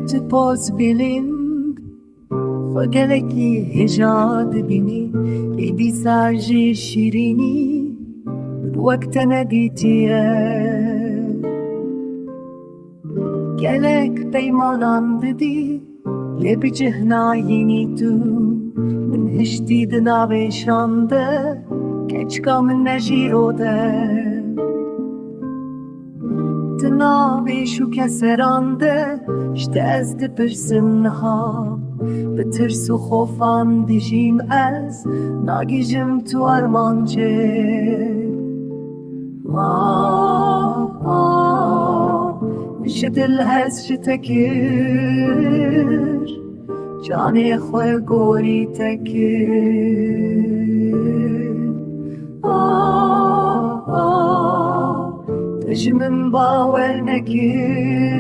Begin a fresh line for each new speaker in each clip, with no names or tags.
تپاس بلند خگلکی هجاد بینی ای بی سرجی شیرینی وقت ندیتیه گلک پیمانان ددی لب جهناینی تو من هشتی دناوی شانده کچکا من نجیرو ده دناوی شو کسرانده شته از دپرسم نها به ترس و خوفان دیجیم از ناگیجم تو ارمانچه میشه دل هست شتکر جانی خواه گوری تکر تجمن باور نکر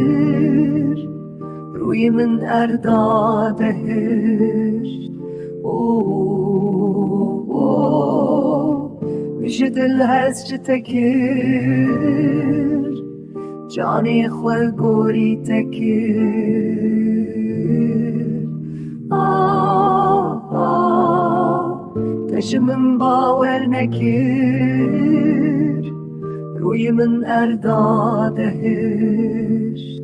روی من ارداده هشت میشه دل هست شتکر جانی خواه گوری تکر تجمن باور نکر روی من ارداده هشت